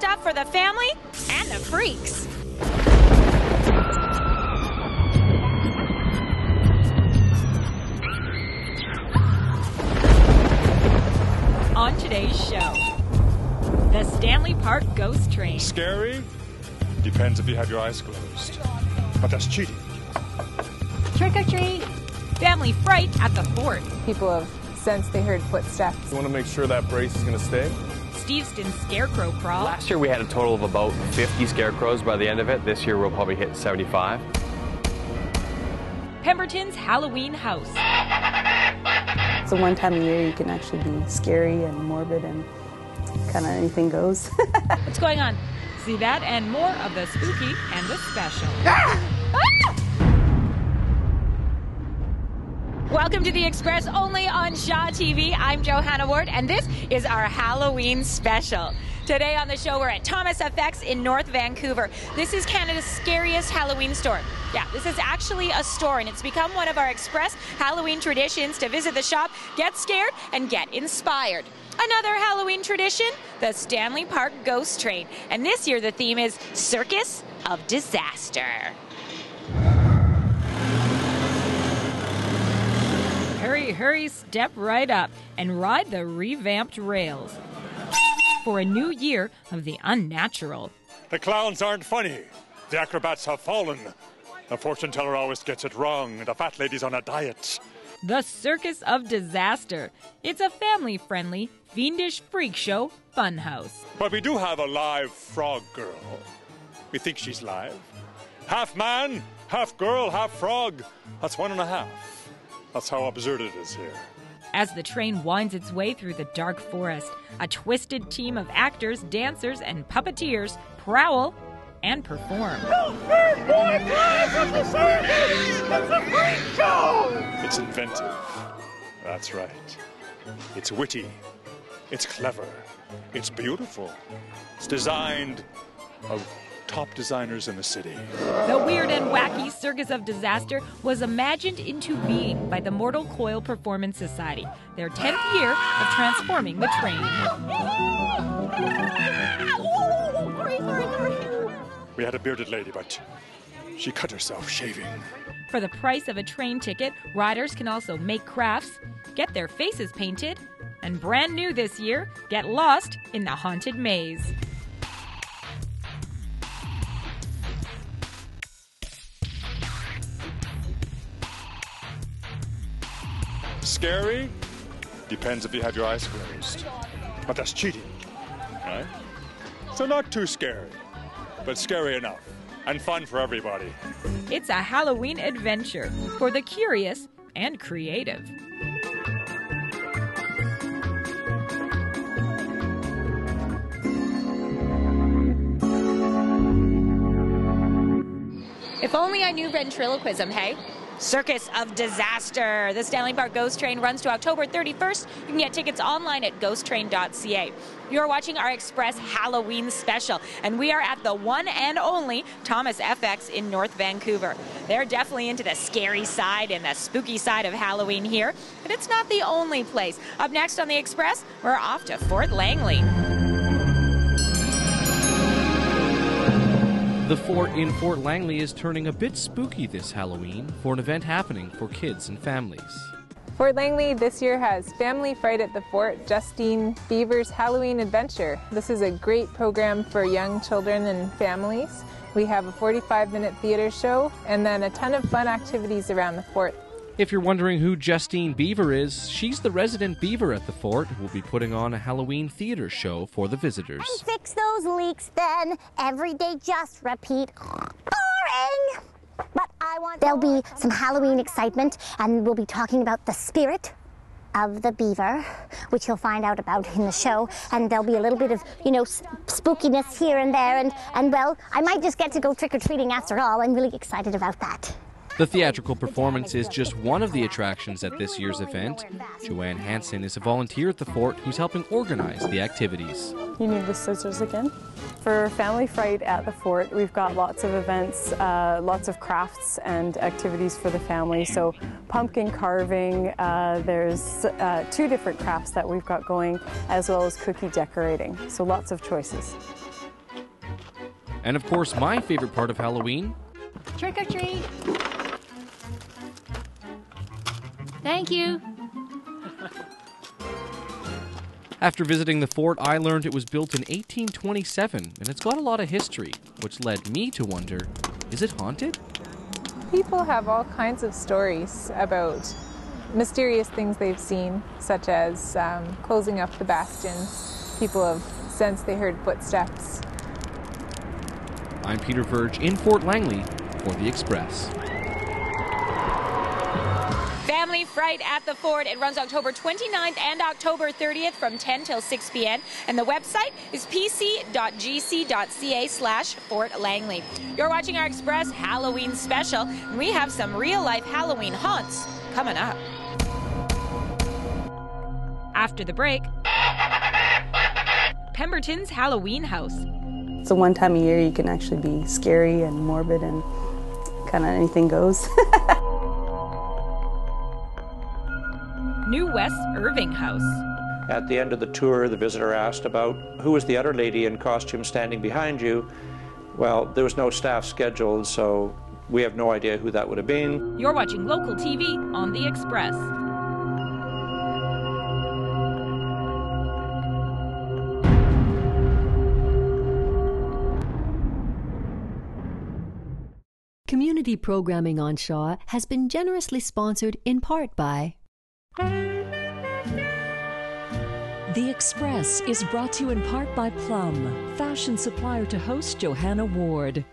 stuff for the family and the freaks. On today's show, the Stanley Park Ghost Train. Scary? Depends if you have your eyes closed. But that's cheating. Trick or treat. Family fright at the fort. People have sensed they heard footsteps. You want to make sure that brace is going to stay? Steveston's Scarecrow Crawl. Last year we had a total of about 50 scarecrows by the end of it. This year we'll probably hit 75. Pemberton's Halloween House. It's the one time of year you can actually be scary and morbid and kind of anything goes. What's going on? See that and more of the spooky and the special. Welcome to The Express, only on Shaw TV. I'm Johanna and this is our Halloween special. Today on the show, we're at Thomas FX in North Vancouver. This is Canada's scariest Halloween store. Yeah, this is actually a store, and it's become one of our Express Halloween traditions to visit the shop, get scared, and get inspired. Another Halloween tradition, the Stanley Park Ghost Train. And this year the theme is Circus of Disaster. Hurry, hurry, step right up and ride the revamped rails for a new year of the unnatural. The clowns aren't funny. The acrobats have fallen. The fortune teller always gets it wrong. The fat lady's on a diet. The Circus of Disaster. It's a family-friendly, fiendish freak show funhouse. But we do have a live frog girl. We think she's live. Half man, half girl, half frog. That's 1.5. That's how absurd it is here. As the train winds its way through the dark forest, a twisted team of actors, dancers, and puppeteers prowl and perform. It's inventive. That's right. It's witty. It's clever. It's beautiful. It's designed of top designers in the city. The weird and wacky Circus of Disaster was imagined into being by the Mortal Coil Performance Society, their 10th year of transforming the train. We had a bearded lady, but she cut herself shaving. For the price of a train ticket, riders can also make crafts, get their faces painted, and brand new this year, get lost in the haunted maze. Scary? Depends if you have your eyes closed. But that's cheating, right? So not too scary, but scary enough. And fun for everybody. It's a Halloween adventure for the curious and creative. If only I knew ventriloquism, hey? Circus of Disaster. The Stanley Park Ghost Train runs to October 31st. You can get tickets online at ghosttrain.ca. You're watching our Express Halloween special, and we are at the one and only Thomas FX in North Vancouver. They're definitely into the scary side and the spooky side of Halloween here, but it's not the only place. Up next on the Express, we're off to Fort Langley. The fort in Fort Langley is turning a bit spooky this Halloween for an event happening for kids and families. Fort Langley this year has Family Fright at the Fort, Justine Beaver's Halloween Adventure. This is a great program for young children and families. We have a 45-minute theater show and then a ton of fun activities around the fort. If you're wondering who Justine Beaver is, she's the resident beaver at the fort who will be putting on a Halloween theater show for the visitors. And fix those leaks then. Every day just repeat. Boring! But there'll be some Halloween excitement, and we'll be talking about the spirit of the beaver, which you'll find out about in the show, and there'll be a little bit of, spookiness here and there, and well, I might just get to go trick-or-treating after all. I'm really excited about that. The theatrical performance is just one of the attractions at this year's event. Joanne Hansen is a volunteer at the fort who's helping organize the activities. You need the scissors again? For Family Fright at the fort, we've got lots of events, lots of crafts and activities for the family. So pumpkin carving, there's 2 different crafts that we've got going, as well as cookie decorating. So lots of choices. And of course, my favorite part of Halloween, Trick or treat. Thank you. after visiting the fort, I learned it was built in 1827, and it's got a lot of history, which led me to wonder, is it haunted? People have all kinds of stories about mysterious things they've seen, such as closing up the bastions. People have sensed they heard footsteps. I'm Peter Verge in Fort Langley for The Express. Family Fright at the Fort. It runs October 29th and October 30th from 10 till 6 p.m. And the website is pc.gc.ca/Fort Langley. You're watching our Express Halloween special, and we have some real-life Halloween haunts coming up. After the break, Pemberton's Halloween House. It's the one time a year you can actually be scary and morbid and kind of anything goes. New West Irving House. At the end of the tour, the visitor asked about who was the other lady in costume standing behind you. Well, there was no staff scheduled, so we have no idea who that would have been. You're watching local TV on The Express. Community programming on Shaw has been generously sponsored in part by... The Express is brought to you in part by Plum, fashion supplier to host Johanna Ward.